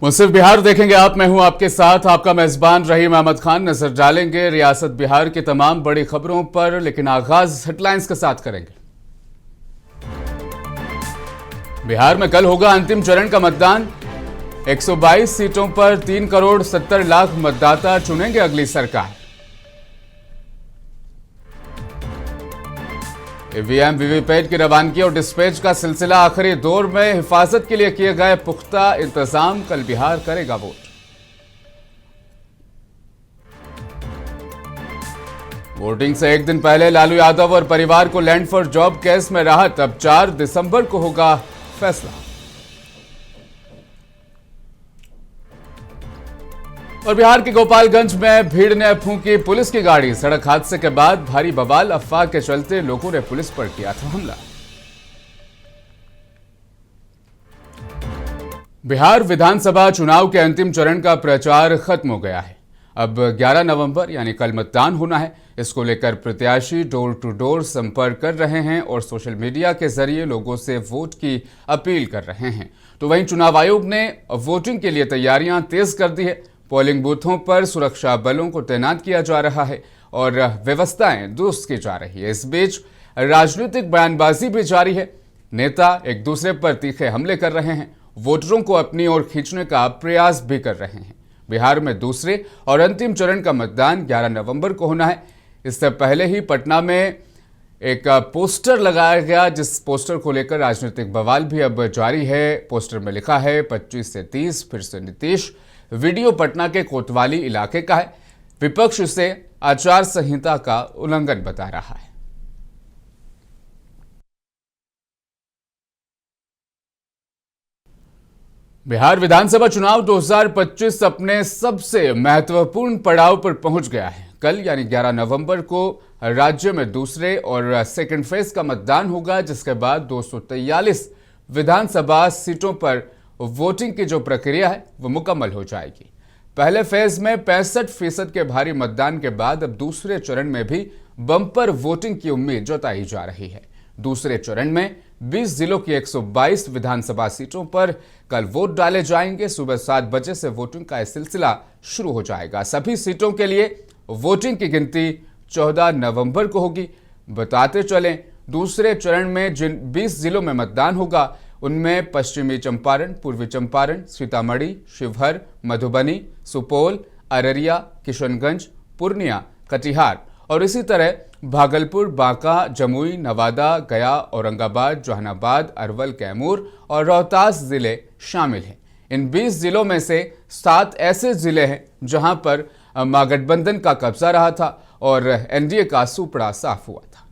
मुंसिफ बिहार देखेंगे आप, मैं हूं आपके साथ आपका मेजबान रहीम अहमद खान। नजर डालेंगे रियासत बिहार की तमाम बड़ी खबरों पर, लेकिन आगाज हेडलाइंस के साथ करेंगे। बिहार में कल होगा अंतिम चरण का मतदान। 122 सीटों पर 3 करोड़ 70 लाख मतदाता चुनेंगे अगली सरकार। ईवीएम वीवीपैट की रवानगी और डिस्पैच का सिलसिला आखिरी दौर में। हिफाजत के लिए किए गए पुख्ता इंतजाम। कल बिहार करेगा वोट। वोटिंग से एक दिन पहले लालू यादव और परिवार को लैंड फॉर जॉब केस में राहत। अब 4 दिसंबर को होगा फैसला। और बिहार के गोपालगंज में भीड़ ने फूंकी पुलिस की गाड़ी। सड़क हादसे के बाद भारी बवाल। अफवाह के चलते लोगों ने पुलिस पर किया था हमला। बिहार विधानसभा चुनाव के अंतिम चरण का प्रचार खत्म हो गया है। अब 11 नवंबर यानी कल मतदान होना है। इसको लेकर प्रत्याशी डोर टू डोर संपर्क कर रहे हैं और सोशल मीडिया के जरिए लोगों से वोट की अपील कर रहे हैं। तो वहीं चुनाव आयोग ने वोटिंग के लिए तैयारियां तेज कर दी है। पोलिंग बूथों पर सुरक्षा बलों को तैनात किया जा रहा है और व्यवस्थाएं दुरुस्त की जा रही है। इस बीच राजनीतिक बयानबाजी भी जारी है। नेता एक दूसरे पर तीखे हमले कर रहे हैं। वोटरों को अपनी ओर खींचने का प्रयास भी कर रहे हैं। बिहार में दूसरे और अंतिम चरण का मतदान 11 नवंबर को होना है। इससे पहले ही पटना में एक पोस्टर लगाया गया, जिस पोस्टर को लेकर राजनीतिक बवाल भी अब जारी है। पोस्टर में लिखा है 25 से 30 फिर से नीतीश। वीडियो पटना के कोतवाली इलाके का है। विपक्ष इसे आचार संहिता का उल्लंघन बता रहा है। बिहार विधानसभा चुनाव 2025 अपने सबसे महत्वपूर्ण पड़ाव पर पहुंच गया है। कल यानी 11 नवंबर को राज्य में दूसरे और सेकंड फेज का मतदान होगा, जिसके बाद 243 विधानसभा सीटों पर वोटिंग की जो प्रक्रिया है वो मुकम्मल हो जाएगी। पहले फेज में 65% के भारी मतदान के बाद अब दूसरे चरण में भी बम्पर वोटिंग की उम्मीद जताई जा रही है। दूसरे चरण में 20 जिलों की 122 विधानसभा सीटों पर कल वोट डाले जाएंगे। सुबह 7 बजे से वोटिंग का सिलसिला शुरू हो जाएगा। सभी सीटों के लिए वोटिंग की गिनती 14 नवंबर को होगी। बताते चलें, दूसरे चरण में जिन 20 जिलों में मतदान होगा उनमें पश्चिमी चंपारण, पूर्वी चंपारण, सीतामढ़ी, शिवहर, मधुबनी, सुपौल, अररिया, किशनगंज, पूर्णिया, कटिहार और इसी तरह भागलपुर, बांका, जमुई, नवादा, गया, औरंगाबाद, जहानाबाद, अरवल, कैमूर और रोहतास जिले शामिल हैं। इन 20 जिलों में से 7 ऐसे जिले हैं जहां पर महागठबंधन का कब्जा रहा था और एनडीए का सुपड़ा साफ हुआ था।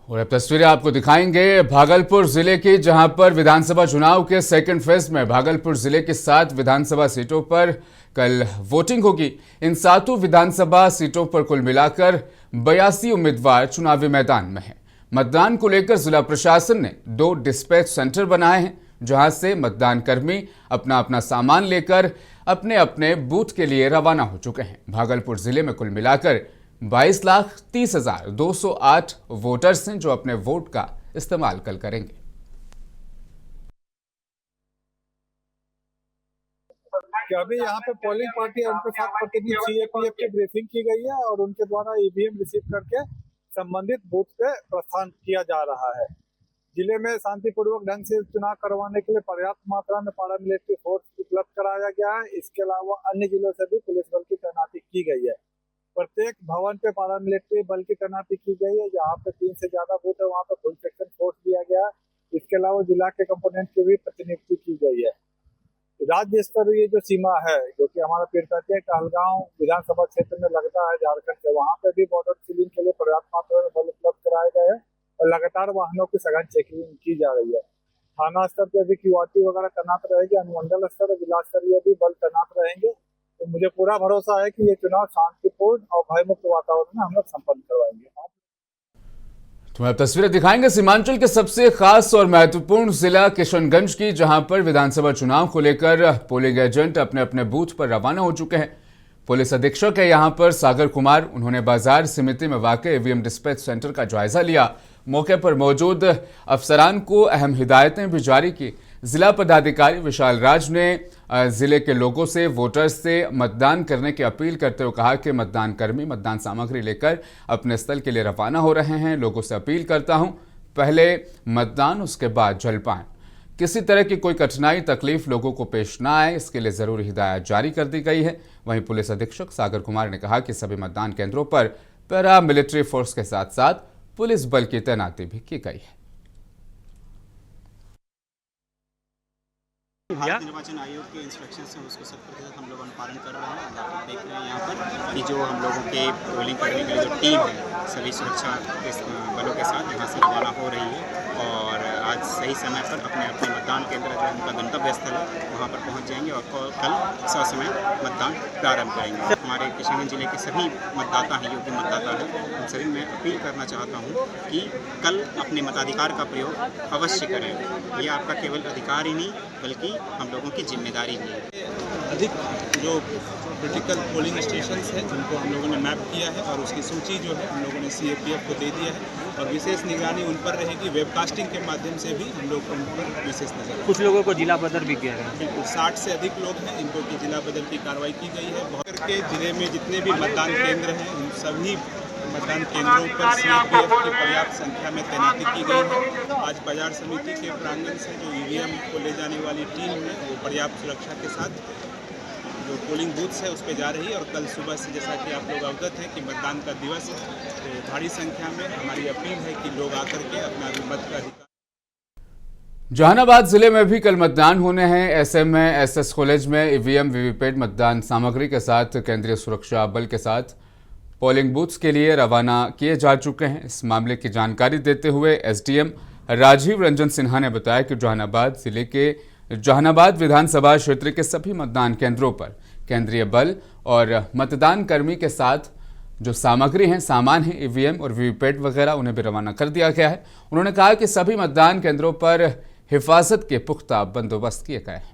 और अब तस्वीरें आपको दिखाएंगे भागलपुर जिले की, जहां पर विधानसभा चुनाव के सेकंड फेज में भागलपुर जिले की 7 विधानसभा सीटों पर कल वोटिंग होगी। इन 7 विधानसभा सीटों पर कुल मिलाकर 82 उम्मीदवार चुनावी मैदान में हैं। मतदान को लेकर जिला प्रशासन ने 2 डिस्पैच सेंटर बनाए हैं, जहां से मतदान कर्मी अपना अपना सामान लेकर अपने अपने बूथ के लिए रवाना हो चुके हैं। भागलपुर जिले में कुल मिलाकर 22,30,208 वोटर्स हैं जो अपने वोट का इस्तेमाल कल करेंगे। अभी यहाँ पे पोलिंग पार्टी है, उनके साथ प्रतिदिन सीएपीएफ की ब्रीफिंग की गई है और उनके द्वारा ईवीएम रिसीव करके संबंधित बूथ पे प्रस्थान किया जा रहा है। जिले में शांतिपूर्वक ढंग से चुनाव करवाने के लिए पर्याप्त मात्रा में पैरामिलिट्री फोर्स उपलब्ध कराया गया है। इसके अलावा अन्य जिलों से भी पुलिस बल की तैनाती की गई है। प्रत्येक भवन पे पैरामिलिट्री बल की तैनाती की गई है। जहाँ पे 3 से ज्यादा बूथ है वहाँ पे फुल सेक्शन फोर्स दिया गया है। इसके अलावा जिला के कंपोनेंट की भी प्रतिनियुक्ति की गई है। राज्य स्तरीय जो सीमा है, जो कि हमारा पीरपैंती कहलगांव विधानसभा क्षेत्र में लगता है झारखंड से, वहाँ पे भी बॉर्डर सीलिंग के लिए पर्याप्त मात्रा में बल उपलब्ध कराए गए हैं और लगातार वाहनों की सघन चेकिंग की जा रही है। थाना स्तर पर भी क्यूआरटी वगैरह तैनात रहेगी। अनुमंडल स्तर और जिला स्तरीय भी बल तैनात रहेंगे। तो मुझे पूरा भरोसा है कि ये चुनाव शांतिपूर्ण और भयमुक्त वातावरण में हम लोग संपन्न करवाएंगे। तुम्हें अब तस्वीरें दिखाएंगे सीमांचल के सबसे खास और महत्वपूर्ण जिला किशनगंज की, जहां पर विधानसभा चुनाव को लेकर पोलिंग एजेंट अपने अपने बूथ पर रवाना हो चुके हैं। पुलिस अधीक्षक है यहां पर सागर कुमार। उन्होंने बाजार समिति में वाकई ईवीएम डिस्पैच सेंटर का जायजा लिया। मौके पर मौजूद अफसरान को अहम हिदायतें भी जारी की। जिला पदाधिकारी विशाल राज ने जिले के लोगों से वोटर्स से मतदान करने की अपील करते हुए कहा कि मतदान कर्मी मतदान सामग्री लेकर अपने स्थल के लिए रवाना हो रहे हैं। लोगों से अपील करता हूं, पहले मतदान उसके बाद जलपान। किसी तरह की कोई कठिनाई तकलीफ लोगों को पेश ना आए, इसके लिए जरूरी हिदायत जारी कर दी गई है। वहीं पुलिस अधीक्षक सागर कुमार ने कहा कि सभी मतदान केंद्रों पर पैरा मिलिट्री फोर्स के साथ साथ पुलिस बल की तैनाती भी की गई है। भारत निर्वाचन आयोग के इंस्ट्रक्शन है उसको 100% हम लोग अनुपालन कर रहे हैं। आप देख रहे हैं यहाँ पर कि जो हम लोगों के पोलिंग करने के लिए जो टीम है सभी सुरक्षा के बलों के साथ यहाँ से रवाना हो रही है और आज सही समय पर अपने अपने मतदान केंद्र जो उनका गंतव्य स्थल है वहाँ पर पहुँच जाएंगे और कल ससमय मतदान प्रारंभ करेंगे। हमारे किशनगंज जिले के सभी मतदाता हैं, योग्य मतदाता हैं, उन सभी मैं अपील करना चाहता हूँ कि कल अपने मताधिकार का प्रयोग अवश्य करें। ये आपका केवल अधिकार ही नहीं बल्कि हम लोगों की जिम्मेदारी भी है। अधिक जो क्रिटिकल पोलिंग स्टेशंस हैं जिनको हम लोगों ने मैप किया है और उसकी सूची जो है हम लोगों ने CAPF को दे दिया है और विशेष निगरानी उन पर रहेगी। वेबकास्टिंग के माध्यम से भी हम लोग उन पर विशेष नजर। कुछ लोगों को जिला बदल भी किया है। बिल्कुल 60 से अधिक लोग हैं इनको की जिला बदल की कार्रवाई की गई है। बहुत के जिले में जितने भी मतदान केंद्र हैं उन सभी मतदान केंद्रों पर CAPF की पर्याप्त संख्या में तैनाती की गई है। आज बाजार समिति के प्रांगण से जो EVM को ले जाने वाली टीम है वो पर्याप्त सुरक्षा के साथ जो पोलिंग बूथ्स है उस पर जा रही है और कल सुबह से जैसा कि आप लोग अवगत हैं कि मतदान का दिवस है तो भारी संख्या में हमारी अपील है कि लोग आकर के अपना मत का अधिकार। जहानाबाद जिले में भी कल मतदान होने हैं। ऐसे में SS कॉलेज में EVM वीवीपैट मतदान सामग्री के साथ केंद्रीय सुरक्षा बल के साथ पोलिंग बूथ्स के लिए रवाना किए जा चुके हैं। इस मामले की जानकारी देते हुए SDM राजीव रंजन सिन्हा ने बताया कि जहानाबाद जिले के जहानाबाद विधानसभा क्षेत्र के सभी मतदान केंद्रों पर केंद्रीय बल और मतदान कर्मी के साथ जो सामग्री हैं, सामान है, EVM और वीवीपैट वगैरह, उन्हें भी रवाना कर दिया गया है। उन्होंने कहा कि सभी मतदान केंद्रों पर हिफाजत के पुख्ता बंदोबस्त किए गए हैं।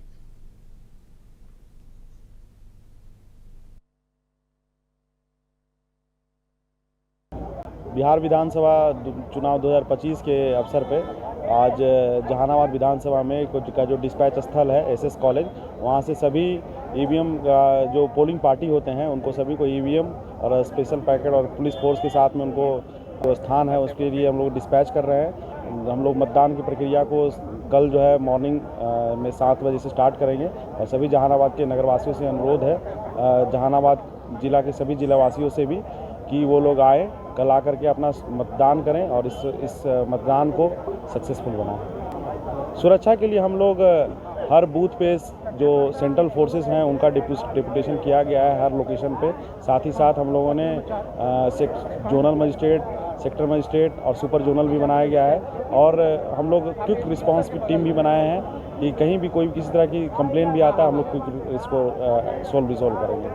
बिहार विधानसभा चुनाव 2025 के अवसर पे आज जहानाबाद विधानसभा में का जो डिस्पैच स्थल है SS कॉलेज, वहाँ से सभी EVM का जो पोलिंग पार्टी होते हैं उनको सभी को EVM और स्पेशल पैकेट और पुलिस फोर्स के साथ में उनको जो स्थान है उसके लिए हम लोग डिस्पैच कर रहे हैं। हम लोग मतदान की प्रक्रिया को कल जो है मॉर्निंग में 7 बजे से स्टार्ट करेंगे और सभी जहानाबाद के नगरवासियों से अनुरोध है, जहानाबाद जिला के सभी जिलावासियों से भी, कि वो लोग आए कल आकर के अपना मतदान करें और इस मतदान को सक्सेसफुल बनाएं। सुरक्षा के लिए हम लोग हर बूथ पे जो सेंट्रल फोर्सेस हैं उनका डिप्यूटेशन किया गया है हर लोकेशन पे। साथ ही साथ हम लोगों ने जोनल मजिस्ट्रेट, सेक्टर मजिस्ट्रेट और सुपर जोनल भी बनाया गया है और हम लोग क्विक रिस्पांस की टीम भी बनाए हैं कि कहीं भी कोई किसी तरह की कंप्लेन भी आता है हम लोग क्विक इसको रिजॉल्व करेंगे।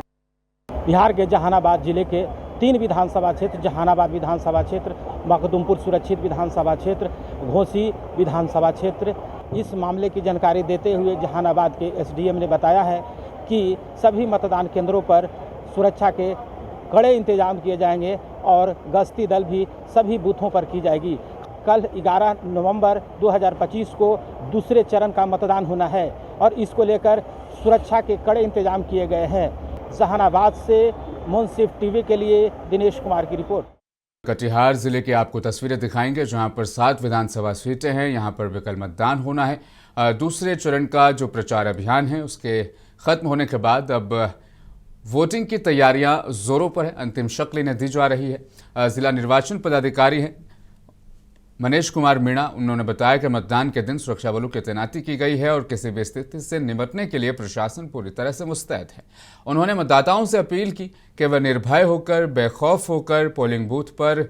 बिहार के जहानाबाद जिले के 3 विधानसभा क्षेत्र, जहानाबाद विधानसभा क्षेत्र, मखदुमपुर सुरक्षित विधानसभा क्षेत्र, घोसी विधानसभा क्षेत्र, इस मामले की जानकारी देते हुए जहानाबाद के SDM ने बताया है कि सभी मतदान केंद्रों पर सुरक्षा के कड़े इंतजाम किए जाएंगे और गश्ती दल भी सभी बूथों पर की जाएगी। कल 11 नवंबर 2025 को दूसरे चरण का मतदान होना है और इसको लेकर सुरक्षा के कड़े इंतजाम किए गए हैं। जहानाबाद से मुंसिफ टीवी के लिए दिनेश कुमार की रिपोर्ट। कटिहार जिले की आपको तस्वीरें दिखाएंगे जहां पर 7 विधानसभा सीटें हैं। यहां पर भी कल मतदान होना है। दूसरे चरण का जो प्रचार अभियान है उसके खत्म होने के बाद अब वोटिंग की तैयारियां जोरों पर है। अंतिम शक्ल इन्हें दी जा रही है। जिला निर्वाचन पदाधिकारी हैं मनीष कुमार मीणा, उन्होंने बताया कि मतदान के दिन सुरक्षा बलों की तैनाती की गई है और किसी भी स्थिति से निपटने के लिए प्रशासन पूरी तरह से मुस्तैद है। उन्होंने मतदाताओं से अपील की कि वह निर्भय होकर, बेखौफ होकर पोलिंग बूथ पर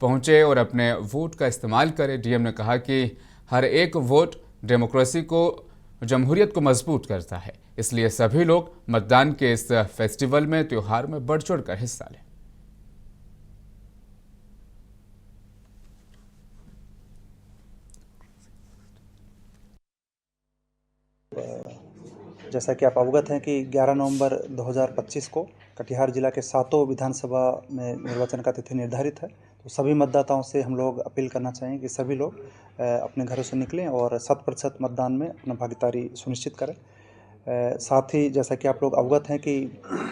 पहुंचे और अपने वोट का इस्तेमाल करें। DM ने कहा कि हर एक वोट डेमोक्रेसी को, जमहूरियत को मजबूत करता है, इसलिए सभी लोग मतदान के इस फेस्टिवल में, त्योहार में बढ़ चढ़ कर हिस्सा लें। जैसा कि आप अवगत हैं कि 11 नवंबर 2025 को कटिहार जिला के 7 विधानसभा में निर्वाचन का तिथि निर्धारित है। तो सभी मतदाताओं से हम लोग अपील करना चाहेंगे कि सभी लोग अपने घरों से निकलें और 100% मतदान में अपना भागीदारी सुनिश्चित करें। साथ ही जैसा कि आप लोग अवगत हैं कि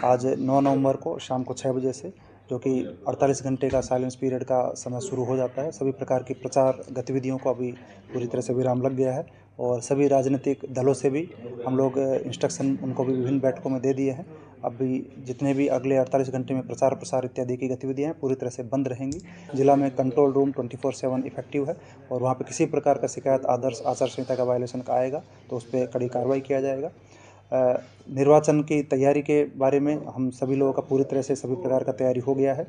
आज 9 नवंबर को शाम को 6 बजे से जो कि 48 घंटे का साइलेंस पीरियड का समय शुरू हो जाता है, सभी प्रकार की प्रचार गतिविधियों को अभी पूरी तरह से विराम लग गया है और सभी राजनीतिक दलों से भी हम लोग इंस्ट्रक्शन उनको भी विभिन्न बैठकों में दे दिए हैं। अभी जितने भी अगले 48 घंटे में प्रचार प्रसार इत्यादि की गतिविधियां हैं पूरी तरह से बंद रहेंगी। जिला में कंट्रोल रूम 24/7 इफेक्टिव है और वहाँ पे किसी प्रकार का शिकायत आदर्श आचार संहिता का वायलेशन का आएगा तो उस पर कड़ी कार्रवाई किया जाएगा। निर्वाचन की तैयारी के बारे में हम सभी लोगों का पूरी तरह से सभी प्रकार का तैयारी हो गया है।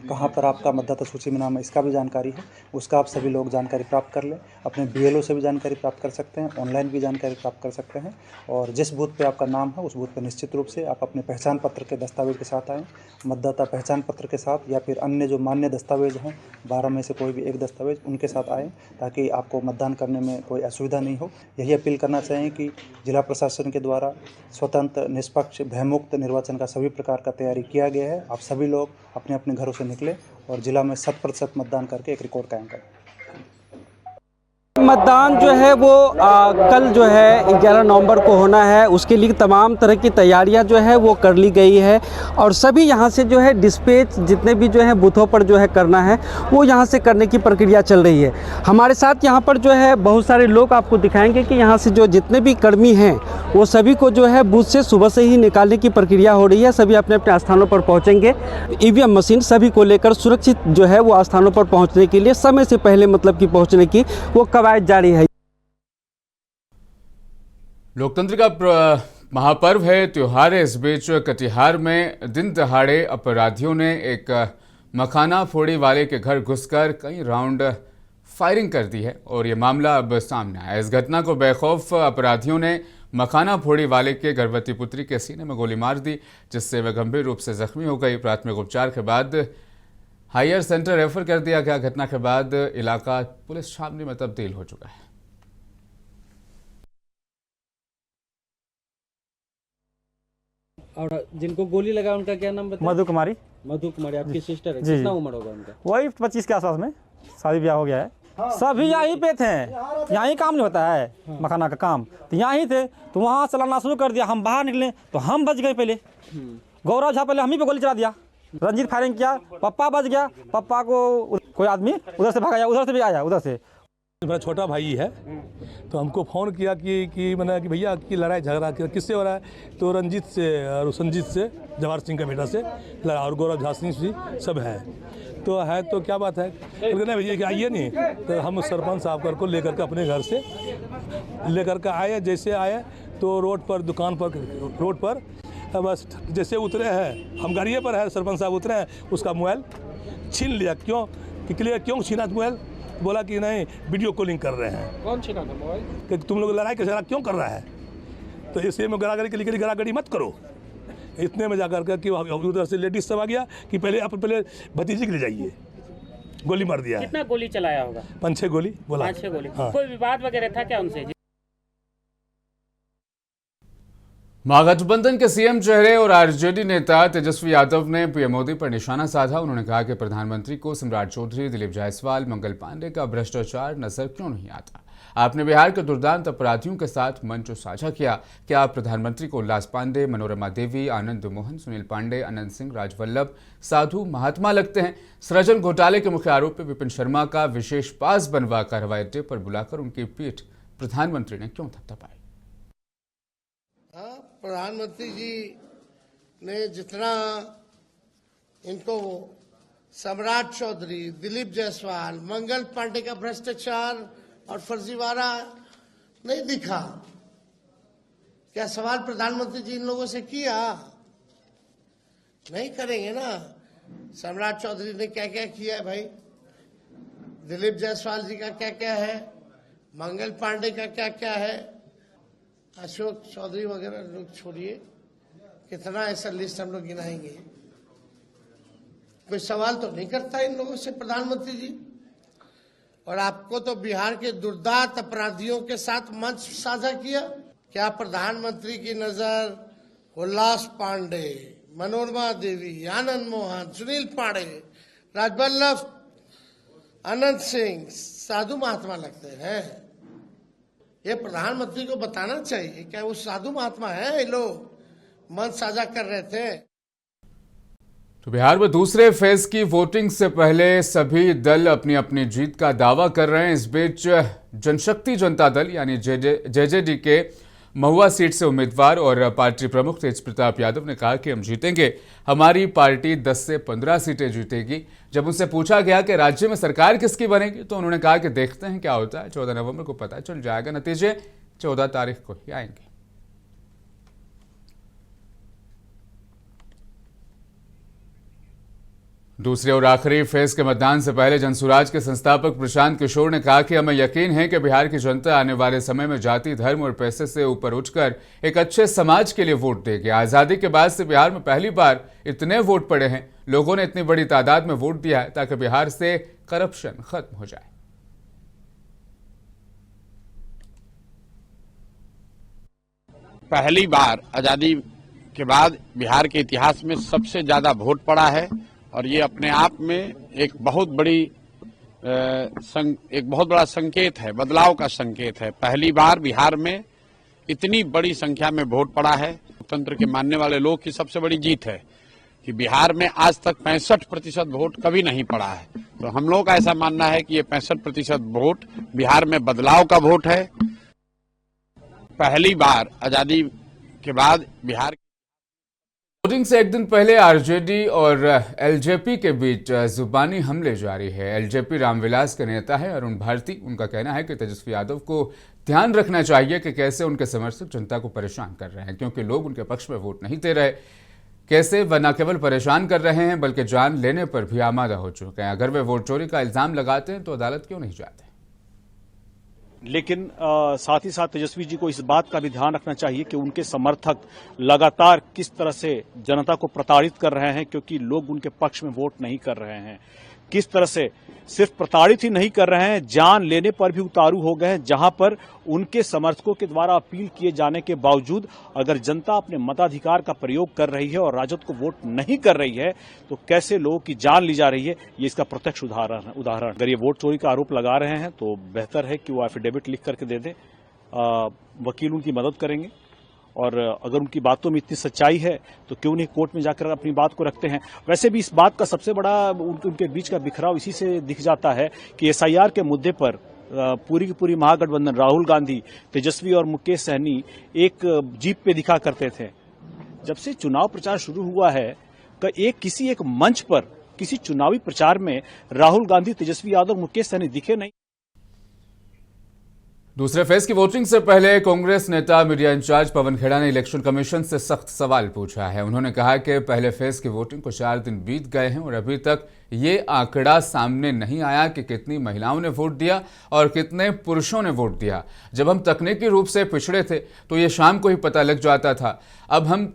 कहाँ पर आपका मतदाता सूची में नाम है इसका भी जानकारी है, उसका आप सभी लोग जानकारी प्राप्त कर लें। अपने BLO से भी जानकारी प्राप्त कर सकते हैं, ऑनलाइन भी जानकारी प्राप्त कर सकते हैं और जिस बूथ पे आपका नाम है उस बूथ पे निश्चित रूप से आप अपने पहचान पत्र के दस्तावेज के साथ आएँ। मतदाता पहचान पत्र के साथ या फिर अन्य जो मान्य दस्तावेज हैं 12 में से कोई भी एक दस्तावेज उनके साथ आएँ ताकि आपको मतदान करने में कोई असुविधा नहीं हो। यही अपील करना चाहें कि जिला प्रशासन के द्वारा स्वतंत्र, निष्पक्ष, भयमुक्त निर्वाचन का सभी प्रकार का तैयारी किया गया है। आप सभी लोग अपने अपने घरों से निकले और जिला में 100% मतदान करके एक रिकॉर्ड कायम करें। मतदान जो है वो कल जो है 11 नवंबर को होना है, उसके लिए तमाम तरह की तैयारियां जो है वो कर ली गई है और सभी यहां से जो है डिस्पैच जितने भी जो है बूथों पर जो है करना है वो यहां से करने की प्रक्रिया चल रही है। हमारे साथ यहां पर जो है बहुत सारे लोग आपको दिखाएंगे कि यहां से जो जितने भी कर्मी हैं वो सभी को जो है बूथ से सुबह से ही निकालने की प्रक्रिया हो रही है। सभी अपने अपने स्थानों पर पहुँचेंगे। EVM मशीन सभी को लेकर सुरक्षित जो है वो स्थानों पर पहुँचने के लिए समय से पहले मतलब कि पहुँचने की वो कवायद जारी है। लोकतंत्र का महापर्व है, त्योहार है। इस बीच कटिहार में दिन दहाड़े अपराधियों ने एक मखाना फोड़ी वाले के घर घुसकर कई राउंड फायरिंग कर दी है और ये मामला अब सामने आया। इस घटना को बेखौफ अपराधियों ने मखाना फोड़ी वाले के गर्भवती पुत्री के सीने में गोली मार दी, जिससे वह गंभीर रूप से जख्मी हो गई। प्राथमिक उपचार के बाद हायर सेंटर रेफर कर दिया गया। घटना के बाद इलाका पुलिस छावनी में तब्दील हो चुका है। और जिनको गोली लगा उनका क्या नाम बताया? मधु कुमारी। मधु कुमारी आपकी सिस्टर है? जी, कितना उम्र होगा उनका? वही 25 के आसपास में शादी ब्याह हो गया है। सभी यहीं पे थे, यहीं काम नहीं होता है मखाना का काम, तो यहीं थे तो वहाँ चलाना शुरू कर दिया। हम बाहर निकले तो हम बच गए। पहले गौरव झा पहले हम ही पे गोली चला दिया, रंजीत फायरिंग किया, पप्पा बच गया। पप्पा को कोई आदमी उधर से भागा, उधर से भी आया, उधर से। मेरा छोटा भाई है तो हमको फ़ोन किया कि मैंने कि भैया की लड़ाई झगड़ा किससे हो रहा है, तो रंजीत से और संजीत से, जवाहर सिंह का बेटा से लड़ा और गौरव झा सिंह जी सब है। तो क्या बात है, नहीं भैया कि आइए नहीं, तो हम सरपंच साहब को लेकर के अपने घर से लेकर के आए। जैसे आए तो रोड पर दुकान पर रोड पर बस जैसे उतरे हैं, हम गाड़िए पर है, सरपंच साहब उतरे हैं, उसका मोबाइल छीन लिया। क्यों कि क्लियर क्यों छीना मोबाइल? बोला कि नहीं वीडियो कॉलिंग कर रहे हैं। कौन छीना था मोबाइल? कि तुम लोग लड़ाई का झगड़ा क्यों कर रहा है, तो इसलिए में गरागरी के लिए गरागरी मत करो। इतने में जाकर के कि उधर से लेडीज सब आ गया कि पहले आप पहले भतीजी के ले जाइए, गोली मार दिया। कितना गोली चलाया होगा? 5-6 गोली बोला। 5-6 गोली। हाँ। कोई विवाद वगैरह था क्या उनसे? महागठबंधन के सीएम चेहरे और आरजेडी नेता तेजस्वी यादव ने पीएम मोदी पर निशाना साधा। उन्होंने कहा कि प्रधानमंत्री को सम्राट चौधरी, दिलीप जायसवाल, मंगल पांडे का भ्रष्टाचार नजर क्यों नहीं आता। आपने बिहार के दुर्दांत अपराधियों के साथ मंच साझा किया। क्या आप प्रधानमंत्री को उल्लास पांडे, मनोरमा देवी, आनंद मोहन, सुनील पांडे, अनंत सिंह, राजवल्लभ, साधु महात्मा लगते हैं? सृजन घोटाले के मुख्य आरोपी विपिन शर्मा का विशेष पास बनवाकर हवाई अड्डे पर बुलाकर उनकी पीठ प्रधानमंत्री ने क्यों थपथपाई? प्रधानमंत्री जी ने जितना इनको सम्राट चौधरी, दिलीप जायसवाल, मंगल पांडे का भ्रष्टाचार और फर्जीवाड़ा नहीं दिखा, क्या सवाल प्रधानमंत्री जी इन लोगों से किया? नहीं करेंगे ना। सम्राट चौधरी ने क्या क्या किया है भाई, दिलीप जायसवाल जी का क्या क्या है, मंगल पांडे का क्या क्या है, अशोक चौधरी वगैरह लोग छोड़िए, कितना ऐसा लिस्ट हम लोग गिनाएंगे। कोई सवाल तो नहीं करता इन लोगों से प्रधानमंत्री जी। और आपको तो बिहार के दुर्दांत अपराधियों के साथ मंच साझा किया। क्या प्रधानमंत्री की नजर उल्लास पांडे, मनोरमा देवी, आनंद मोहन, सुनील पांडे, राजवल्लभ, अनंत सिंह साधु महात्मा लगते हैं। ये प्रधानमंत्री को बताना चाहिए क्या वो साधु महात्मा है? ये लोग मन साझा कर रहे थे। तो बिहार में दूसरे फेज की वोटिंग से पहले सभी दल अपनी अपनी जीत का दावा कर रहे हैं। इस बीच जनशक्ति जनता दल यानी जेजेडी के महुआ सीट से उम्मीदवार और पार्टी प्रमुख तेज प्रताप यादव ने कहा कि हम जीतेंगे, हमारी पार्टी 10 से 15 सीटें जीतेगी। जब उनसे पूछा गया कि राज्य में सरकार किसकी बनेगी तो उन्होंने कहा कि देखते हैं क्या होता है, 14 नवंबर को पता चल जाएगा, नतीजे 14 तारीख को ही आएंगे। दूसरे और आखिरी फेज के मतदान से पहले जनसुराज के संस्थापक प्रशांत किशोर ने कहा कि हमें यकीन है कि बिहार की जनता आने वाले समय में जाति, धर्म और पैसे से ऊपर उठकर एक अच्छे समाज के लिए वोट देगी। आजादी के बाद से बिहार में पहली बार इतने वोट पड़े हैं, लोगों ने इतनी बड़ी तादाद में वोट दिया है ताकि बिहार से करप्शन खत्म हो जाए। पहली बार आजादी के बाद बिहार के इतिहास में सबसे ज्यादा वोट पड़ा है और ये अपने आप में एक बहुत बड़ा संकेत है, बदलाव का संकेत है। पहली बार बिहार में इतनी बड़ी संख्या में वोट पड़ा है। लोकतंत्र के मानने वाले लोग की सबसे बड़ी जीत है कि बिहार में आज तक 65% वोट कभी नहीं पड़ा है। तो हम लोग का ऐसा मानना है कि ये 65% वोट बिहार में बदलाव का वोट है। पहली बार आजादी के बाद बिहार वोटिंग से एक दिन पहले आरजेडी और एलजेपी के बीच जुबानी हमले जारी है। एलजेपी रामविलास के नेता है अरुण भारती। उनका कहना है कि तेजस्वी यादव को ध्यान रखना चाहिए कि कैसे उनके समर्थक जनता को परेशान कर रहे हैं, क्योंकि लोग उनके पक्ष में वोट नहीं दे रहे। कैसे वह न केवल परेशान कर रहे हैं बल्कि जान लेने पर भी आमादा हो चुके हैं। अगर वे वोट चोरी का इल्जाम लगाते हैं तो अदालत क्यों नहीं जाते। लेकिन साथ ही साथ तेजस्वी जी को इस बात का भी ध्यान रखना चाहिए कि उनके समर्थक लगातार किस तरह से जनता को प्रताड़ित कर रहे हैं, क्योंकि लोग उनके पक्ष में वोट नहीं कर रहे हैं। किस तरह से सिर्फ प्रताड़ित ही नहीं कर रहे हैं, जान लेने पर भी उतारू हो गए हैं, जहां पर उनके समर्थकों के द्वारा अपील किए जाने के बावजूद अगर जनता अपने मताधिकार का प्रयोग कर रही है और राजद को वोट नहीं कर रही है तो कैसे लोगों की जान ली जा रही है, ये इसका प्रत्यक्ष उदाहरण। अगर ये वोट चोरी का आरोप लगा रहे हैं तो बेहतर है कि वो एफिडेविट लिख करके दे दें, वकील उनकी मदद करेंगे और अगर उनकी बातों में इतनी सच्चाई है तो क्यों नहीं कोर्ट में जाकर अपनी बात को रखते हैं। वैसे भी इस बात का सबसे बड़ा उनके बीच का बिखराव इसी से दिख जाता है कि एसआईआर के मुद्दे पर पूरी की पूरी महागठबंधन राहुल गांधी, तेजस्वी और मुकेश सहनी एक जीप पे दिखा करते थे। जब से चुनाव प्रचार शुरू हुआ है किसी एक मंच पर किसी चुनावी प्रचार में राहुल गांधी, तेजस्वी यादव, मुकेश सहनी दिखे नहीं। दूसरे फेज की वोटिंग से पहले कांग्रेस नेता मीडिया इंचार्ज पवन खेड़ा ने इलेक्शन कमीशन से सख्त सवाल पूछा है। उन्होंने कहा कि पहले फेज की वोटिंग को 4 दिन बीत गए हैं और अभी तक ये आंकड़ा सामने नहीं आया कि कितनी महिलाओं ने वोट दिया और कितने पुरुषों ने वोट दिया। जब हम तकनीकी रूप से पिछड़े थे तो ये शाम को ही पता लग जाता था। अब हम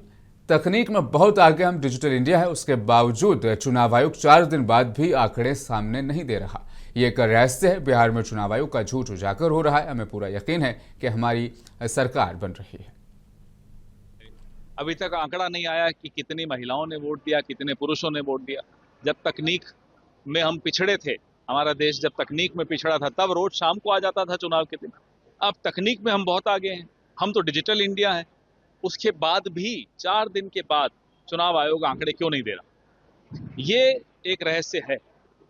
तकनीक में बहुत आगे, हम डिजिटल इंडिया है, उसके बावजूद चुनाव आयोग 4 दिन बाद भी आंकड़े सामने नहीं दे रहा। ये एक रहस्य है। बिहार में चुनाव आयोग का झूठ उजागर हो रहा है। हमें पूरा यकीन है कि हमारी सरकार बन रही है। अभी तक आंकड़ा नहीं आया कि कितनी महिलाओं ने वोट दिया, कितने पुरुषों ने वोट दिया। जब तकनीक में हम पिछड़े थे, हमारा देश जब तकनीक में पिछड़ा था, तब रोज शाम को आ जाता था चुनाव के दिन। अब तकनीक में हम बहुत आगे हैं, हम तो डिजिटल इंडिया है। उसके बाद भी 4 दिन के बाद चुनाव आयोग आंकड़े क्यों नहीं दे रहा, ये एक रहस्य है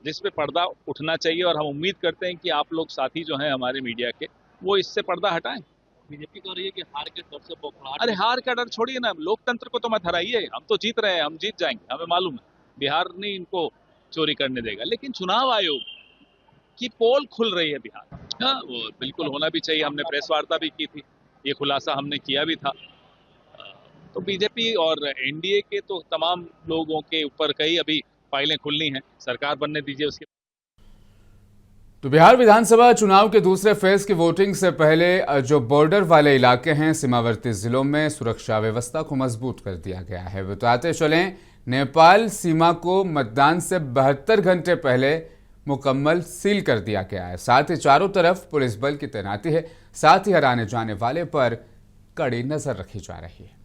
जिस पे पर्दा उठना चाहिए। और हम उम्मीद करते हैं कि आप लोग साथी जो हैं हमारे मीडिया के, वो इससे पर्दा हटाएं। बीजेपी कह रही है कि हार के डर से बौखलाहट। अरे हार का डर छोड़िए ना, लोकतंत्र को तो मत हराइए। हम तो जीत रहे हैं, हम जीत जाएंगे, हमें मालूम है बिहार नहीं इनको चोरी करने देगा। लेकिन चुनाव आयोग की पोल खुल रही है बिहार, हाँ वो बिल्कुल होना भी चाहिए। हमने प्रेस वार्ता भी की थी, ये खुलासा हमने किया भी था। तो बीजेपी और एनडीए के तो तमाम लोगों के ऊपर कई अभी फाइलें खुलनी हैं, सरकार बनने दीजिए उसके। तो बिहार विधानसभा चुनाव के दूसरे फेज की वोटिंग से पहले जो बॉर्डर वाले इलाके हैं, सीमावर्ती जिलों में सुरक्षा व्यवस्था को मजबूत कर दिया गया है। बताते चलें, नेपाल सीमा को मतदान से 72 घंटे पहले मुकम्मल सील कर दिया गया है। साथ ही चारों तरफ पुलिस बल की तैनाती है। साथ ही हर आने जाने वाले पर कड़ी नजर रखी जा रही है।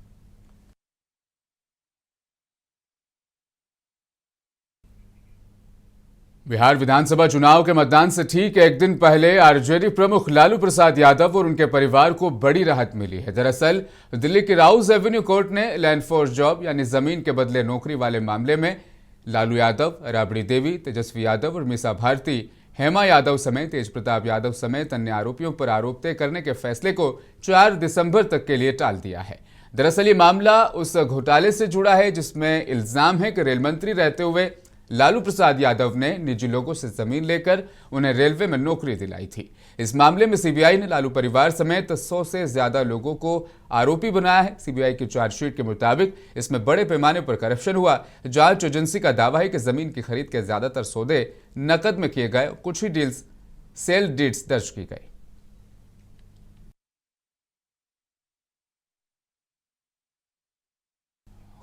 बिहार विधानसभा चुनाव के मतदान से ठीक एक दिन पहले आरजेडी प्रमुख लालू प्रसाद यादव और उनके परिवार को बड़ी राहत मिली है। दरअसल दिल्ली की राउज एवेन्यू कोर्ट ने लैंड फोर्स जॉब यानी जमीन के बदले नौकरी वाले मामले में लालू यादव, राबड़ी देवी, तेजस्वी यादव और मीसा भारती, हेमा यादव समेत तेज प्रताप यादव समेत अन्य आरोपियों पर आरोप तय करने के फैसले को 4 दिसंबर तक के लिए टाल दिया है। दरअसल ये मामला उस घोटाले से जुड़ा है जिसमें इल्जाम है कि रेल मंत्री रहते हुए लालू प्रसाद यादव ने निजी लोगों से जमीन लेकर उन्हें रेलवे में नौकरी दिलाई थी। इस मामले में सीबीआई ने लालू परिवार समेत 100 से ज्यादा लोगों को आरोपी बनाया है। सीबीआई की चार्जशीट के मुताबिक इसमें बड़े पैमाने पर करप्शन हुआ। जांच एजेंसी का दावा है कि जमीन की खरीद के ज्यादातर सौदे नकद में किए गए, कुछ ही डील्स सेल डीड्स दर्ज की गई।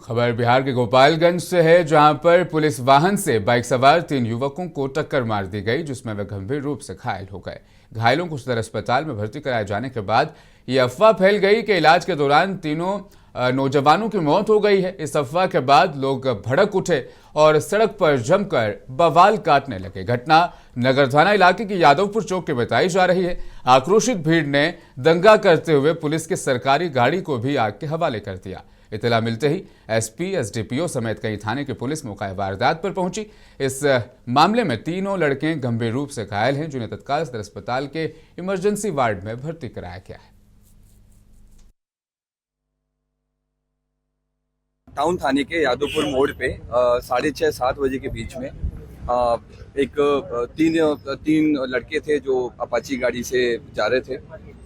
खबर बिहार के गोपालगंज से है, जहां पर पुलिस वाहन से बाइक सवार 3 युवकों को टक्कर मार दी गई, जिसमें वे गंभीर रूप से घायल हो गए। घायलों को सदर अस्पताल में भर्ती कराए जाने के बाद ये अफवाह फैल गई कि इलाज के दौरान तीनों नौजवानों की मौत हो गई है। इस अफवाह के बाद लोग भड़क उठे और सड़क पर जमकर बवाल काटने लगे। घटना नगर थाना इलाके की यादवपुर चौक की बताई जा रही है। आक्रोशित भीड़ ने दंगा करते हुए पुलिस की सरकारी गाड़ी को भी आग के हवाले कर दिया। इतला मिलते ही एसपी, एसडीपीओ समेत कई थाने की पुलिस मौका वारदात पर पहुंची। इस मामले में तीनों लड़के गंभीर रूप से घायल हैं, जिन्हें तत्काल सदर अस्पताल के इमरजेंसी वार्ड में भर्ती कराया गया है। टाउन थाने के यादवपुर मोड़ पे 6:30-7 बजे के बीच में तीन लड़के थे जो अपाची गाड़ी से जा रहे थे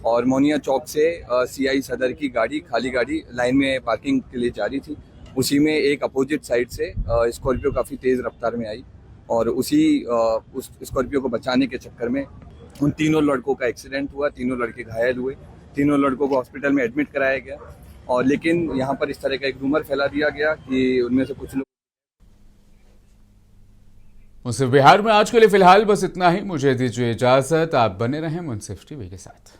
और मोनिया चौक से सीआई सदर की गाड़ी, खाली गाड़ी लाइन में पार्किंग के लिए जा रही थी। उसी में एक अपोजिट साइड से स्कॉर्पियो काफ़ी तेज़ रफ्तार में आई और उस स्कॉर्पियो को बचाने के चक्कर में उन तीनों लड़कों का एक्सीडेंट हुआ। तीनों लड़के घायल हुए। तीनों लड़कों को हॉस्पिटल में एडमिट कराया गया और लेकिन यहाँ पर इस तरह का एक रूमर फैला दिया गया कि उनमें से कुछ लोग। मुंसिफ बिहार में आज के लिए फिलहाल बस इतना ही। मुझे दीजिए इजाजत। आप बने रहें मुंसिफ टीवी के साथ।